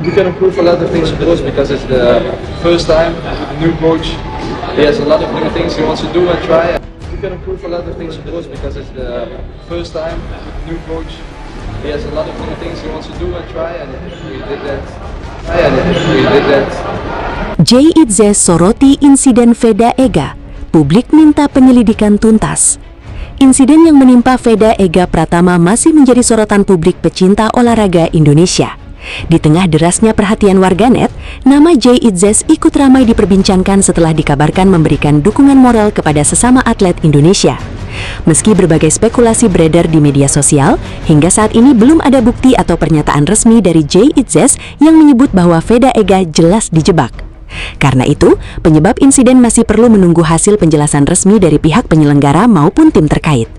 we can improve a lot of things, of course, because it's the first time, a new coach. He has a lot of new things he wants to do and try. We can improve a lot of things, of course, because it's the first time, a new coach. He has a lot of new things he wants to do and try, and we did that. Jay Itzes soroti insiden Veda Ega. Publik minta penyelidikan tuntas. Insiden yang menimpa Veda Ega Pratama masih menjadi sorotan publik pecinta olahraga Indonesia. Di tengah derasnya perhatian warganet, nama Jay Itzes ikut ramai diperbincangkan setelah dikabarkan memberikan dukungan moral kepada sesama atlet Indonesia. Meski berbagai spekulasi beredar di media sosial, hingga saat ini belum ada bukti atau pernyataan resmi dari Jay Itzes yang menyebut bahwa Veda Ega jelas dijebak. Karena itu, penyebab insiden masih perlu menunggu hasil penjelasan resmi dari pihak penyelenggara maupun tim terkait.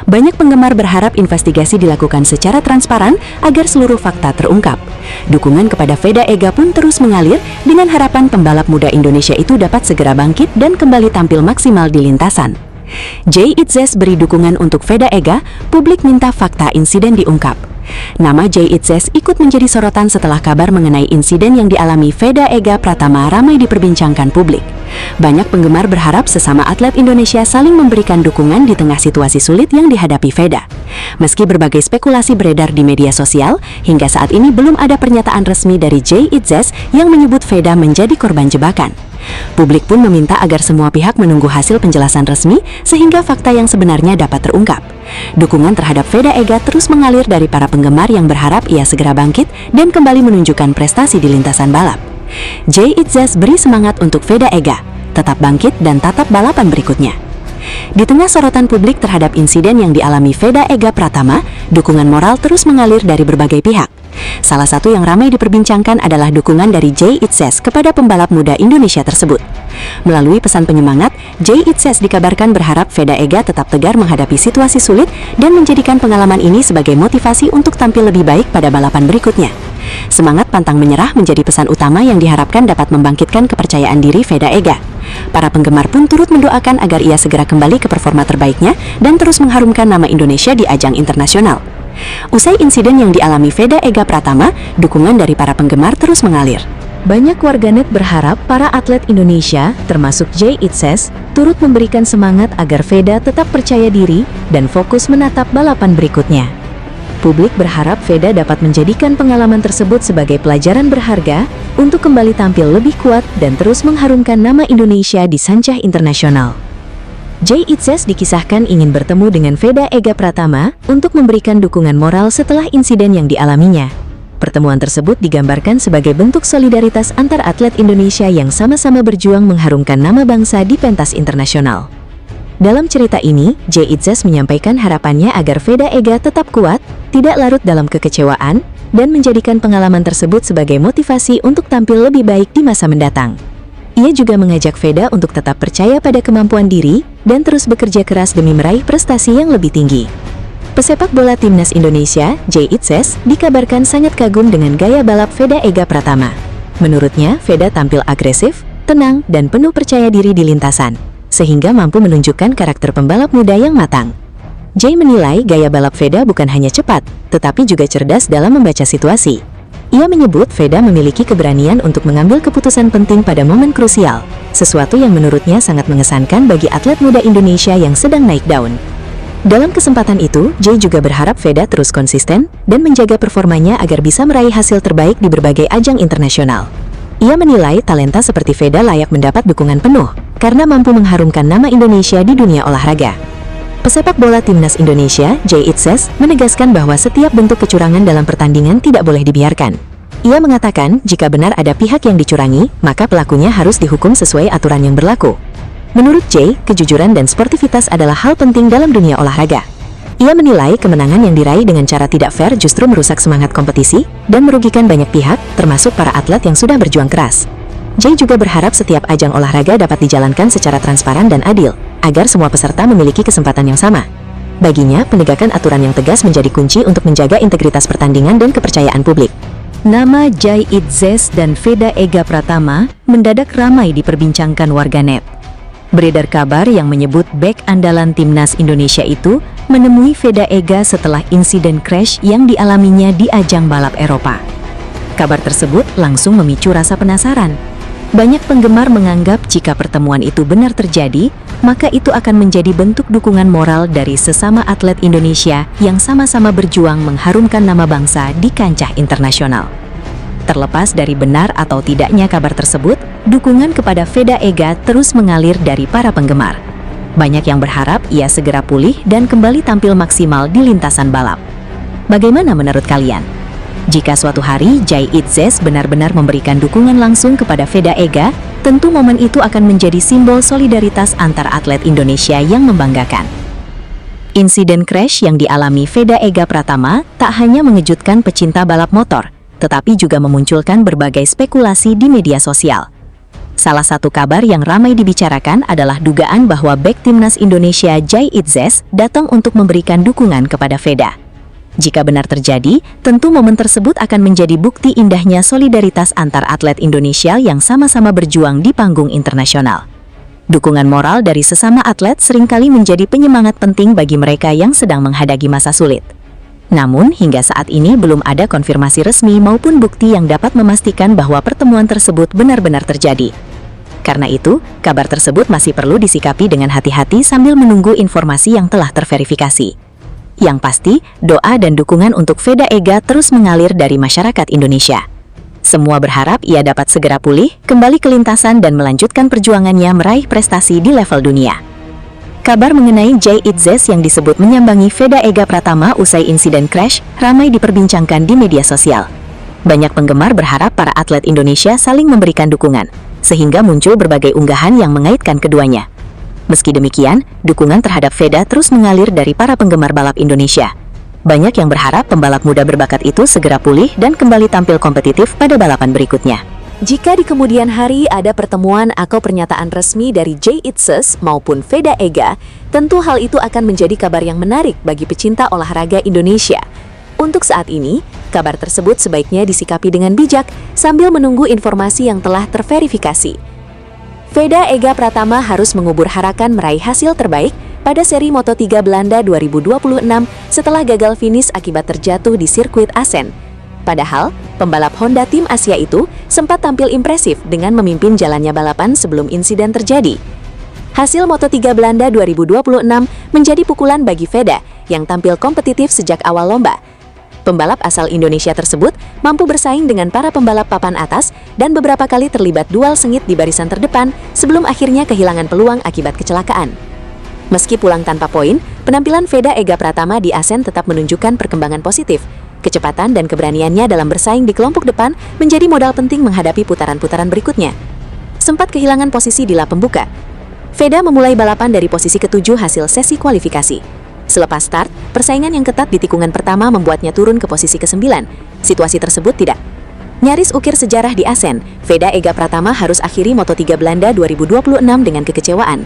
Banyak penggemar berharap investigasi dilakukan secara transparan agar seluruh fakta terungkap. Dukungan kepada Veda Ega pun terus mengalir dengan harapan pembalap muda Indonesia itu dapat segera bangkit dan kembali tampil maksimal di lintasan. Jay Itzes beri dukungan untuk Veda Ega, publik minta fakta insiden diungkap. Nama Jay Itzes ikut menjadi sorotan setelah kabar mengenai insiden yang dialami Veda Ega Pratama ramai diperbincangkan publik. Banyak penggemar berharap sesama atlet Indonesia saling memberikan dukungan di tengah situasi sulit yang dihadapi Veda. Meski berbagai spekulasi beredar di media sosial, hingga saat ini belum ada pernyataan resmi dari Jay Itzes yang menyebut Veda menjadi korban jebakan. Publik pun meminta agar semua pihak menunggu hasil penjelasan resmi sehingga fakta yang sebenarnya dapat terungkap. Dukungan terhadap Veda Ega terus mengalir dari para penggemar yang berharap ia segera bangkit dan kembali menunjukkan prestasi di lintasan balap. Jay Itzes beri semangat untuk Veda Ega, tetap bangkit dan tatap balapan berikutnya. Di tengah sorotan publik terhadap insiden yang dialami Veda Ega Pratama, dukungan moral terus mengalir dari berbagai pihak. Salah satu yang ramai diperbincangkan adalah dukungan dari Jay Itzes kepada pembalap muda Indonesia tersebut. Melalui pesan penyemangat, Jay Itzes dikabarkan berharap Veda Ega tetap tegar menghadapi situasi sulit dan menjadikan pengalaman ini sebagai motivasi untuk tampil lebih baik pada balapan berikutnya. Semangat pantang menyerah menjadi pesan utama yang diharapkan dapat membangkitkan kepercayaan diri Veda Ega. Para penggemar pun turut mendoakan agar ia segera kembali ke performa terbaiknya dan terus mengharumkan nama Indonesia di ajang internasional. Usai insiden yang dialami Veda Ega Pratama, dukungan dari para penggemar terus mengalir. Banyak warganet berharap para atlet Indonesia, termasuk Jay Itzes, turut memberikan semangat agar Veda tetap percaya diri dan fokus menatap balapan berikutnya. Publik berharap Veda dapat menjadikan pengalaman tersebut sebagai pelajaran berharga untuk kembali tampil lebih kuat dan terus mengharumkan nama Indonesia di sancah internasional. Jay Itzes dikisahkan ingin bertemu dengan Veda Ega Pratama untuk memberikan dukungan moral setelah insiden yang dialaminya. Pertemuan tersebut digambarkan sebagai bentuk solidaritas antar atlet Indonesia yang sama-sama berjuang mengharumkan nama bangsa di pentas internasional. Dalam cerita ini, Jay Itzes menyampaikan harapannya agar Veda Ega tetap kuat, tidak larut dalam kekecewaan, dan menjadikan pengalaman tersebut sebagai motivasi untuk tampil lebih baik di masa mendatang. Ia juga mengajak Veda untuk tetap percaya pada kemampuan diri dan terus bekerja keras demi meraih prestasi yang lebih tinggi. Pesepak bola timnas Indonesia, Jay Itzes, dikabarkan sangat kagum dengan gaya balap Veda Ega Pratama. Menurutnya, Veda tampil agresif, tenang, dan penuh percaya diri di lintasan, sehingga mampu menunjukkan karakter pembalap muda yang matang. Jay menilai gaya balap Veda bukan hanya cepat, tetapi juga cerdas dalam membaca situasi. Ia menyebut Veda memiliki keberanian untuk mengambil keputusan penting pada momen krusial, sesuatu yang menurutnya sangat mengesankan bagi atlet muda Indonesia yang sedang naik daun. Dalam kesempatan itu, Jay juga berharap Veda terus konsisten dan menjaga performanya agar bisa meraih hasil terbaik di berbagai ajang internasional. Ia menilai talenta seperti Veda layak mendapat dukungan penuh, karena mampu mengharumkan nama Indonesia di dunia olahraga. Pesepak bola timnas Indonesia, Jay Itzes, menegaskan bahwa setiap bentuk kecurangan dalam pertandingan tidak boleh dibiarkan. Ia mengatakan, jika benar ada pihak yang dicurangi, maka pelakunya harus dihukum sesuai aturan yang berlaku. Menurut Jay, kejujuran dan sportivitas adalah hal penting dalam dunia olahraga. Ia menilai kemenangan yang diraih dengan cara tidak fair justru merusak semangat kompetisi dan merugikan banyak pihak, termasuk para atlet yang sudah berjuang keras. Jay juga berharap setiap ajang olahraga dapat dijalankan secara transparan dan adil, agar semua peserta memiliki kesempatan yang sama. Baginya, penegakan aturan yang tegas menjadi kunci untuk menjaga integritas pertandingan dan kepercayaan publik. Nama Jay Itzes dan Veda Ega Pratama mendadak ramai diperbincangkan warganet. Beredar kabar yang menyebut bek andalan timnas Indonesia itu menemui Veda Ega setelah insiden crash yang dialaminya di ajang balap Eropa. Kabar tersebut langsung memicu rasa penasaran. Banyak penggemar menganggap jika pertemuan itu benar terjadi, maka itu akan menjadi bentuk dukungan moral dari sesama atlet Indonesia yang sama-sama berjuang mengharumkan nama bangsa di kancah internasional. Terlepas dari benar atau tidaknya kabar tersebut, dukungan kepada Veda Ega terus mengalir dari para penggemar. Banyak yang berharap ia segera pulih dan kembali tampil maksimal di lintasan balap. Bagaimana menurut kalian? Jika suatu hari Jai Itzes benar-benar memberikan dukungan langsung kepada Veda Ega, tentu momen itu akan menjadi simbol solidaritas antar atlet Indonesia yang membanggakan. Insiden crash yang dialami Veda Ega Pratama tak hanya mengejutkan pecinta balap motor, tetapi juga memunculkan berbagai spekulasi di media sosial. Salah satu kabar yang ramai dibicarakan adalah dugaan bahwa bek timnas Indonesia Jai Itzes datang untuk memberikan dukungan kepada Veda. Jika benar terjadi, tentu momen tersebut akan menjadi bukti indahnya solidaritas antar atlet Indonesia yang sama-sama berjuang di panggung internasional. Dukungan moral dari sesama atlet seringkali menjadi penyemangat penting bagi mereka yang sedang menghadapi masa sulit. Namun, hingga saat ini belum ada konfirmasi resmi maupun bukti yang dapat memastikan bahwa pertemuan tersebut benar-benar terjadi. Karena itu, kabar tersebut masih perlu disikapi dengan hati-hati sambil menunggu informasi yang telah terverifikasi. Yang pasti, doa dan dukungan untuk Veda Ega terus mengalir dari masyarakat Indonesia. Semua berharap ia dapat segera pulih, kembali ke lintasan dan melanjutkan perjuangannya meraih prestasi di level dunia. Kabar mengenai Jai Itzes yang disebut menyambangi Veda Ega Pratama usai insiden crash ramai diperbincangkan di media sosial. Banyak penggemar berharap para atlet Indonesia saling memberikan dukungan, sehingga muncul berbagai unggahan yang mengaitkan keduanya. Meski demikian, dukungan terhadap Veda terus mengalir dari para penggemar balap Indonesia. Banyak yang berharap pembalap muda berbakat itu segera pulih dan kembali tampil kompetitif pada balapan berikutnya. Jika di kemudian hari ada pertemuan atau pernyataan resmi dari Jai Itzes maupun Veda Ega, tentu hal itu akan menjadi kabar yang menarik bagi pecinta olahraga Indonesia. Untuk saat ini, kabar tersebut sebaiknya disikapi dengan bijak sambil menunggu informasi yang telah terverifikasi. Veda Ega Pratama harus mengubur harapan meraih hasil terbaik pada seri Moto3 Belanda 2026 setelah gagal finish akibat terjatuh di sirkuit Assen. Padahal, pembalap Honda tim Asia itu sempat tampil impresif dengan memimpin jalannya balapan sebelum insiden terjadi. Hasil Moto3 Belanda 2026 menjadi pukulan bagi Veda yang tampil kompetitif sejak awal lomba. Pembalap asal Indonesia tersebut mampu bersaing dengan para pembalap papan atas dan beberapa kali terlibat duel sengit di barisan terdepan sebelum akhirnya kehilangan peluang akibat kecelakaan. Meski pulang tanpa poin, penampilan Veda Ega Pratama di Assen tetap menunjukkan perkembangan positif. Kecepatan dan keberaniannya dalam bersaing di kelompok depan menjadi modal penting menghadapi putaran-putaran berikutnya. Sempat kehilangan posisi di lap pembuka, Veda memulai balapan dari posisi ke-7 hasil sesi kualifikasi. Selepas start, persaingan yang ketat di tikungan pertama membuatnya turun ke posisi ke-9. Situasi tersebut tidak nyaris ukir sejarah di Assen. Veda Ega Pratama harus akhiri Moto3 Belanda 2026 dengan kekecewaan.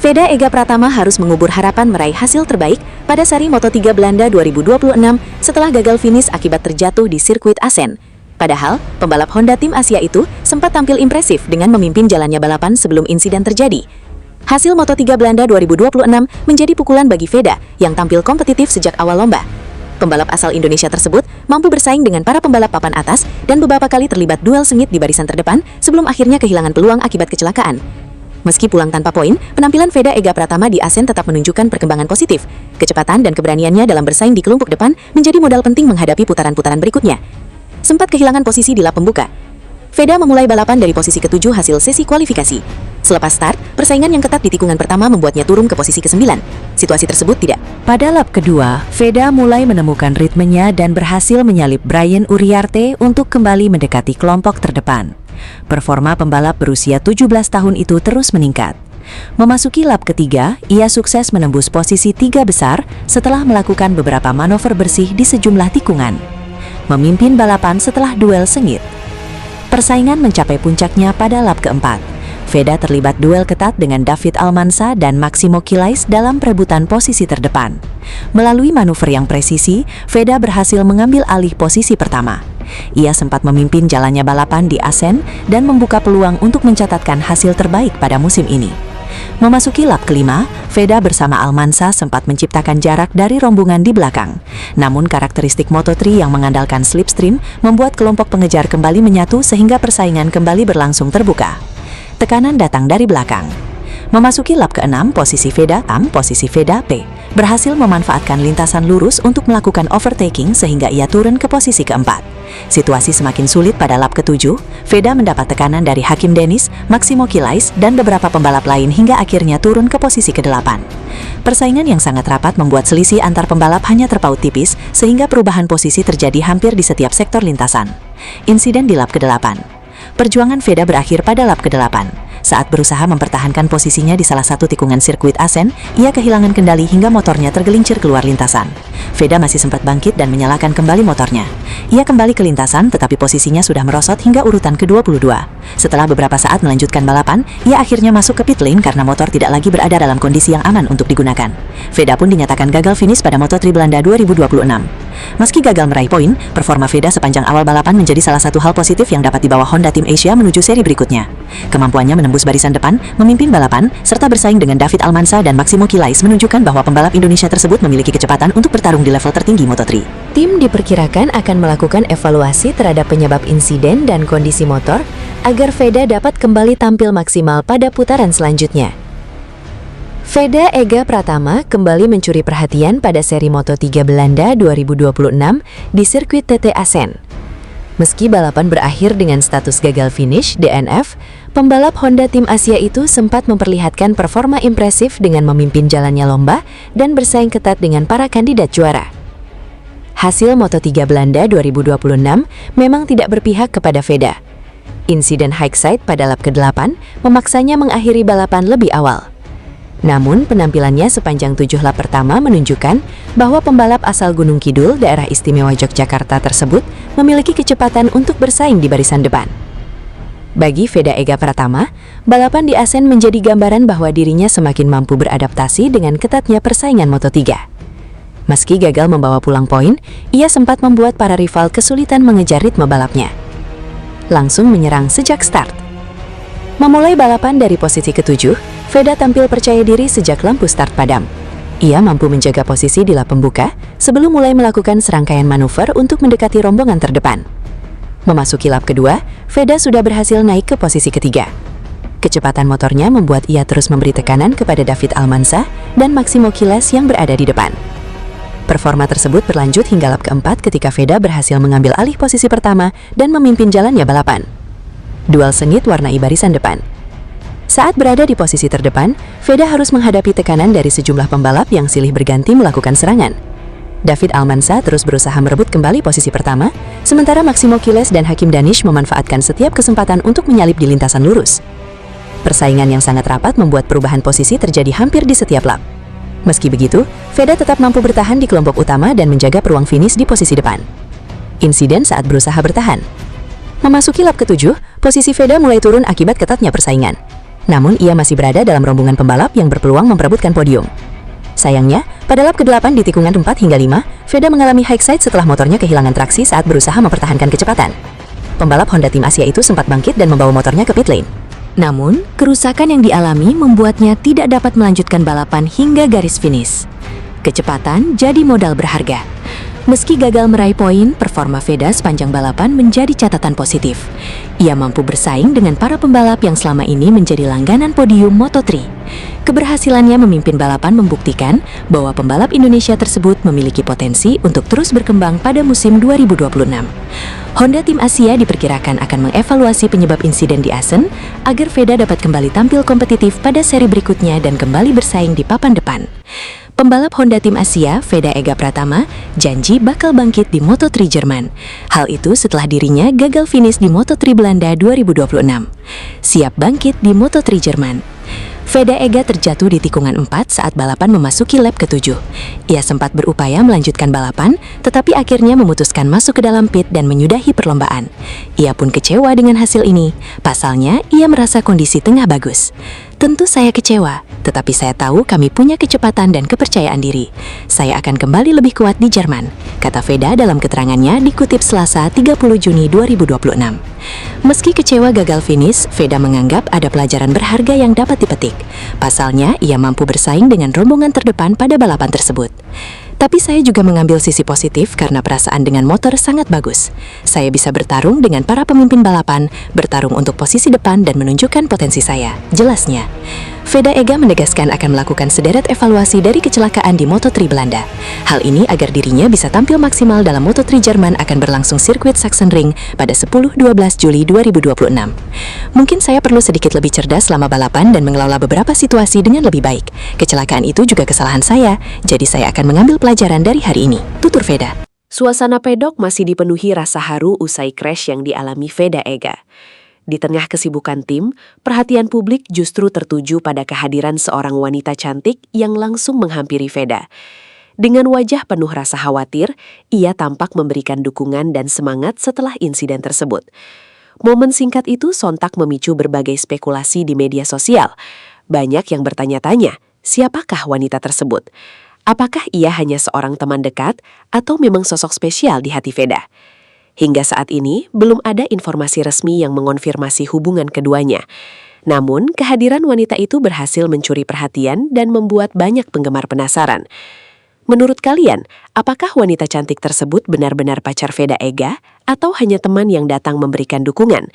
Veda Ega Pratama harus mengubur harapan meraih hasil terbaik pada seri Moto3 Belanda 2026 setelah gagal finish akibat terjatuh di sirkuit Assen. Padahal, pembalap Honda tim Asia itu sempat tampil impresif dengan memimpin jalannya balapan sebelum insiden terjadi. Hasil Moto3 Belanda 2026 menjadi pukulan bagi Veda yang tampil kompetitif sejak awal lomba. Pembalap asal Indonesia tersebut mampu bersaing dengan para pembalap papan atas dan beberapa kali terlibat duel sengit di barisan terdepan sebelum akhirnya kehilangan peluang akibat kecelakaan. Meski pulang tanpa poin, penampilan Veda Ega Pratama di Assen tetap menunjukkan perkembangan positif. Kecepatan dan keberaniannya dalam bersaing di kelompok depan menjadi modal penting menghadapi putaran-putaran berikutnya. Sempat kehilangan posisi di lap pembuka, Veda memulai balapan dari posisi ke-7 hasil sesi kualifikasi. Selepas start, persaingan yang ketat di tikungan pertama membuatnya turun ke posisi ke-9. Situasi tersebut tidak. Pada lap kedua, Veda mulai menemukan ritmenya dan berhasil menyalip Brian Uriarte untuk kembali mendekati kelompok terdepan. Performa pembalap berusia 17 tahun itu terus meningkat. Memasuki lap ketiga, ia sukses menembus posisi 3 besar setelah melakukan beberapa manuver bersih di sejumlah tikungan. Memimpin balapan setelah duel sengit. Persaingan mencapai puncaknya pada lap keempat. Veda terlibat duel ketat dengan David Almansa dan Maximo Kilais dalam perebutan posisi terdepan. Melalui manuver yang presisi, Veda berhasil mengambil alih posisi pertama. Ia sempat memimpin jalannya balapan di Assen dan membuka peluang untuk mencatatkan hasil terbaik pada musim ini. Memasuki lap kelima, Veda bersama Almansa sempat menciptakan jarak dari rombongan di belakang. Namun karakteristik Moto3 yang mengandalkan slipstream membuat kelompok pengejar kembali menyatu sehingga persaingan kembali berlangsung terbuka. Tekanan datang dari belakang. Memasuki lap ke-6, posisi Veda P berhasil memanfaatkan lintasan lurus untuk melakukan overtaking sehingga ia turun ke posisi keempat. Situasi semakin sulit pada lap ke-7, Veda mendapat tekanan dari Hakim Dennis, Maximo Kilais, dan beberapa pembalap lain hingga akhirnya turun ke posisi ke-8. Persaingan yang sangat rapat membuat selisih antar pembalap hanya terpaut tipis sehingga perubahan posisi terjadi hampir di setiap sektor lintasan. Insiden di lap ke-8. Perjuangan Veda berakhir pada lap ke-8. Saat berusaha mempertahankan posisinya di salah satu tikungan sirkuit Assen, ia kehilangan kendali hingga motornya tergelincir keluar lintasan. Veda masih sempat bangkit dan menyalakan kembali motornya. Ia kembali ke lintasan tetapi posisinya sudah merosot hingga urutan ke-22. Setelah beberapa saat melanjutkan balapan, ia akhirnya masuk ke pit lane karena motor tidak lagi berada dalam kondisi yang aman untuk digunakan. Veda pun dinyatakan gagal finish pada Moto3 Belanda 2026. Meski gagal meraih poin, performa Veda sepanjang awal balapan menjadi salah satu hal positif yang dapat dibawa Honda Tim Asia menuju seri berikutnya. Kemampuannya menembus barisan depan, memimpin balapan, serta bersaing dengan David Almansa dan Maximo Kilais menunjukkan bahwa pembalap Indonesia tersebut memiliki kecepatan untuk bertarung di level tertinggi Moto3. Tim diperkirakan akan melakukan evaluasi terhadap penyebab insiden dan kondisi motor agar Veda dapat kembali tampil maksimal pada putaran selanjutnya. Veda Ega Pratama kembali mencuri perhatian pada seri Moto3 Belanda 2026 di sirkuit TT Assen. Meski balapan berakhir dengan status gagal finish DNF, pembalap Honda Tim Asia itu sempat memperlihatkan performa impresif dengan memimpin jalannya lomba dan bersaing ketat dengan para kandidat juara. Hasil Moto3 Belanda 2026 memang tidak berpihak kepada Veda. Insiden high side pada lap ke-8 memaksanya mengakhiri balapan lebih awal. Namun, penampilannya sepanjang 7 lap pertama menunjukkan bahwa pembalap asal Gunung Kidul, daerah istimewa Yogyakarta tersebut memiliki kecepatan untuk bersaing di barisan depan. Bagi Veda Ega Pratama, balapan di Assen menjadi gambaran bahwa dirinya semakin mampu beradaptasi dengan ketatnya persaingan Moto3. Meski gagal membawa pulang poin, ia sempat membuat para rival kesulitan mengejar ritme balapnya. Langsung menyerang sejak start. Memulai balapan dari posisi ke-7, Veda tampil percaya diri sejak lampu start padam. Ia mampu menjaga posisi di lap pembuka sebelum mulai melakukan serangkaian manuver untuk mendekati rombongan terdepan. Memasuki lap kedua, Veda sudah berhasil naik ke posisi ketiga. Kecepatan motornya membuat ia terus memberi tekanan kepada David Almansa dan Maximo Kilais yang berada di depan. Performa tersebut berlanjut hingga lap keempat ketika Veda berhasil mengambil alih posisi pertama dan memimpin jalannya balapan. Duel sengit warnai barisan depan. Saat berada di posisi terdepan, Veda harus menghadapi tekanan dari sejumlah pembalap yang silih berganti melakukan serangan. David Almansa terus berusaha merebut kembali posisi pertama, sementara Maximo Kilais dan Hakim Danish memanfaatkan setiap kesempatan untuk menyalip di lintasan lurus. Persaingan yang sangat rapat membuat perubahan posisi terjadi hampir di setiap lap. Meski begitu, Veda tetap mampu bertahan di kelompok utama dan menjaga peluang finish di posisi depan. Insiden saat berusaha bertahan. Memasuki lap ke-7, posisi Veda mulai turun akibat ketatnya persaingan. Namun ia masih berada dalam rombongan pembalap yang berpeluang memperebutkan podium. Sayangnya, pada lap ke-8 di tikungan 4 hingga 5, Veda mengalami high side setelah motornya kehilangan traksi saat berusaha mempertahankan kecepatan. Pembalap Honda Tim Asia itu sempat bangkit dan membawa motornya ke pit lane. Namun, kerusakan yang dialami membuatnya tidak dapat melanjutkan balapan hingga garis finish. Kecepatan jadi modal berharga. Meski gagal meraih poin, performa Veda sepanjang balapan menjadi catatan positif. Ia mampu bersaing dengan para pembalap yang selama ini menjadi langganan podium Moto3. Keberhasilannya memimpin balapan membuktikan bahwa pembalap Indonesia tersebut memiliki potensi untuk terus berkembang pada musim 2026. Honda Tim Asia diperkirakan akan mengevaluasi penyebab insiden di Assen agar Veda dapat kembali tampil kompetitif pada seri berikutnya dan kembali bersaing di papan depan. Pembalap Honda Tim Asia, Veda Ega Pratama, janji bakal bangkit di Moto3 Jerman. Hal itu setelah dirinya gagal finish di Moto3 Belanda 2026. Siap bangkit di Moto3 Jerman. Veda Ega terjatuh di tikungan 4 saat balapan memasuki lap ke-7. Ia sempat berupaya melanjutkan balapan, tetapi akhirnya memutuskan masuk ke dalam pit dan menyudahi perlombaan. Ia pun kecewa dengan hasil ini. Pasalnya, ia merasa kondisi tengah bagus. Tentu saya kecewa, tetapi saya tahu kami punya kecepatan dan kepercayaan diri. Saya akan kembali lebih kuat di Jerman, kata Veda dalam keterangannya dikutip Selasa 30 Juni 2026. Meski kecewa gagal finish, Veda menganggap ada pelajaran berharga yang dapat dipetik. Pasalnya, ia mampu bersaing dengan rombongan terdepan pada balapan tersebut. Tapi saya juga mengambil sisi positif karena perasaan dengan motor sangat bagus. Saya bisa bertarung dengan para pemimpin balapan, bertarung untuk posisi depan dan menunjukkan potensi saya, jelasnya. Veda Ega menegaskan akan melakukan sederet evaluasi dari kecelakaan di Moto3 Belanda. Hal ini agar dirinya bisa tampil maksimal dalam Moto3 Jerman akan berlangsung sirkuit Sachsenring pada 10-12 Juli 2026. Mungkin saya perlu sedikit lebih cerdas selama balapan dan mengelola beberapa situasi dengan lebih baik. Kecelakaan itu juga kesalahan saya, jadi saya akan mengambil pelajaran dari hari ini, tutur Veda. Suasana pedok masih dipenuhi rasa haru usai crash yang dialami Veda Ega. Di tengah kesibukan tim, perhatian publik justru tertuju pada kehadiran seorang wanita cantik yang langsung menghampiri Veda. Dengan wajah penuh rasa khawatir, ia tampak memberikan dukungan dan semangat setelah insiden tersebut. Momen singkat itu sontak memicu berbagai spekulasi di media sosial. Banyak yang bertanya-tanya, siapakah wanita tersebut? Apakah ia hanya seorang teman dekat atau memang sosok spesial di hati Veda? Hingga saat ini, belum ada informasi resmi yang mengonfirmasi hubungan keduanya. Namun, kehadiran wanita itu berhasil mencuri perhatian dan membuat banyak penggemar penasaran. Menurut kalian, apakah wanita cantik tersebut benar-benar pacar Veda Ega atau hanya teman yang datang memberikan dukungan?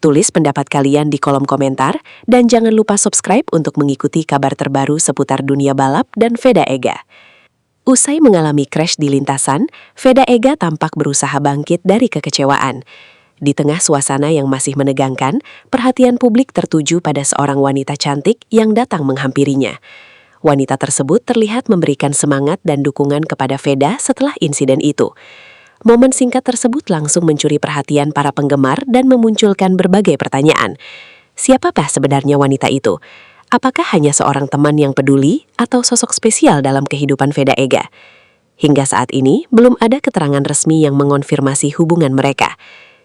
Tulis pendapat kalian di kolom komentar dan jangan lupa subscribe untuk mengikuti kabar terbaru seputar dunia balap dan Veda Ega. Usai mengalami crash di lintasan, Veda Ega tampak berusaha bangkit dari kekecewaan. Di tengah suasana yang masih menegangkan, perhatian publik tertuju pada seorang wanita cantik yang datang menghampirinya. Wanita tersebut terlihat memberikan semangat dan dukungan kepada Veda setelah insiden itu. Momen singkat tersebut langsung mencuri perhatian para penggemar dan memunculkan berbagai pertanyaan. Siapakah sebenarnya wanita itu? Apakah hanya seorang teman yang peduli atau sosok spesial dalam kehidupan Veda Ega? Hingga saat ini, belum ada keterangan resmi yang mengonfirmasi hubungan mereka.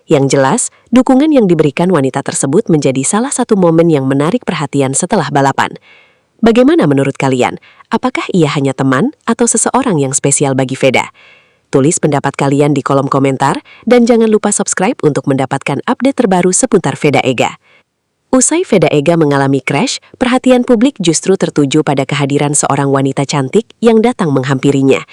Yang jelas, dukungan yang diberikan wanita tersebut menjadi salah satu momen yang menarik perhatian setelah balapan. Bagaimana menurut kalian? Apakah ia hanya teman atau seseorang yang spesial bagi Veda? Tulis pendapat kalian di kolom komentar dan jangan lupa subscribe untuk mendapatkan update terbaru seputar Veda Ega. Usai Veda Ega mengalami crash, perhatian publik justru tertuju pada kehadiran seorang wanita cantik yang datang menghampirinya.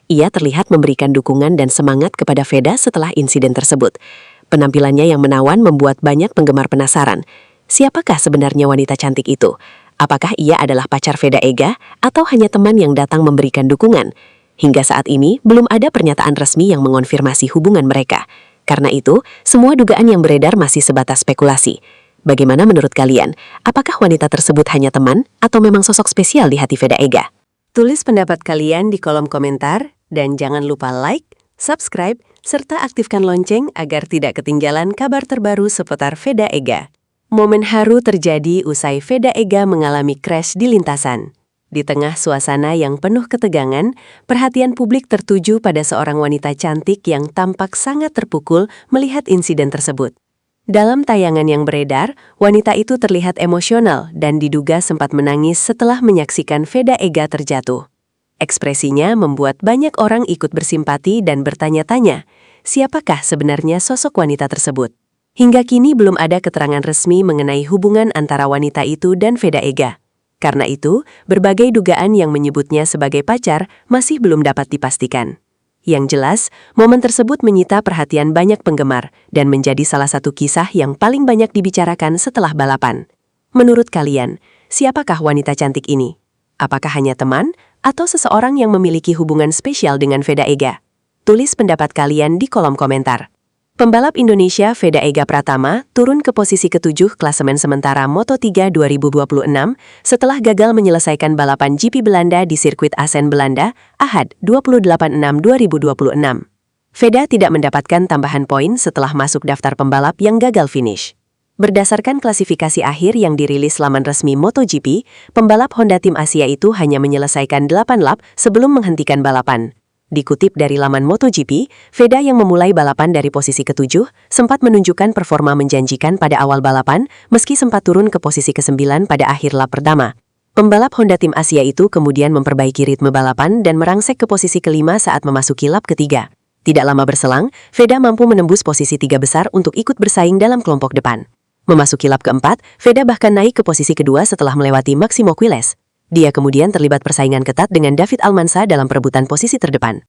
Ia terlihat memberikan dukungan dan semangat kepada Veda setelah insiden tersebut. Penampilannya yang menawan membuat banyak penggemar penasaran. Siapakah sebenarnya wanita cantik itu? Apakah ia adalah pacar Veda Ega atau hanya teman yang datang memberikan dukungan? Hingga saat ini, belum ada pernyataan resmi yang mengonfirmasi hubungan mereka. Karena itu, semua dugaan yang beredar masih sebatas spekulasi. Bagaimana menurut kalian? Apakah wanita tersebut hanya teman atau memang sosok spesial di hati Veda Ega? Tulis pendapat kalian di kolom komentar dan jangan lupa like, subscribe, serta aktifkan lonceng agar tidak ketinggalan kabar terbaru seputar Veda Ega. Momen haru terjadi usai Veda Ega mengalami crash di lintasan. Di tengah suasana yang penuh ketegangan, perhatian publik tertuju pada seorang wanita cantik yang tampak sangat terpukul melihat insiden tersebut. Dalam tayangan yang beredar, wanita itu terlihat emosional dan diduga sempat menangis setelah menyaksikan Veda Ega terjatuh. Ekspresinya membuat banyak orang ikut bersimpati dan bertanya-tanya, siapakah sebenarnya sosok wanita tersebut? Hingga kini belum ada keterangan resmi mengenai hubungan antara wanita itu dan Veda Ega. Karena itu, berbagai dugaan yang menyebutnya sebagai pacar masih belum dapat dipastikan. Yang jelas, momen tersebut menyita perhatian banyak penggemar dan menjadi salah satu kisah yang paling banyak dibicarakan setelah balapan. Menurut kalian, siapakah wanita cantik ini? Apakah hanya teman atau seseorang yang memiliki hubungan spesial dengan Veda Ega? Tulis pendapat kalian di kolom komentar. Pembalap Indonesia Veda Ega Pratama turun ke posisi ke-7 klasemen sementara Moto3 2026 setelah gagal menyelesaikan balapan GP Belanda di sirkuit Assen Belanda, Ahad 28/6/2026. Veda tidak mendapatkan tambahan poin setelah masuk daftar pembalap yang gagal finish. Berdasarkan klasifikasi akhir yang dirilis laman resmi MotoGP, pembalap Honda Tim Asia itu hanya menyelesaikan 8 lap sebelum menghentikan balapan. Dikutip dari laman MotoGP, Veda yang memulai balapan dari posisi ke-7 sempat menunjukkan performa menjanjikan pada awal balapan meski sempat turun ke posisi ke-9 pada akhir lap pertama. Pembalap Honda Tim Asia itu kemudian memperbaiki ritme balapan dan merangsek ke posisi ke-5 saat memasuki lap ketiga. Tidak lama berselang, Veda mampu menembus posisi 3 besar untuk ikut bersaing dalam kelompok depan. Memasuki lap keempat, Veda bahkan naik ke posisi kedua setelah melewati Maximo Quiles. Dia kemudian terlibat persaingan ketat dengan David Almanza dalam perebutan posisi terdepan.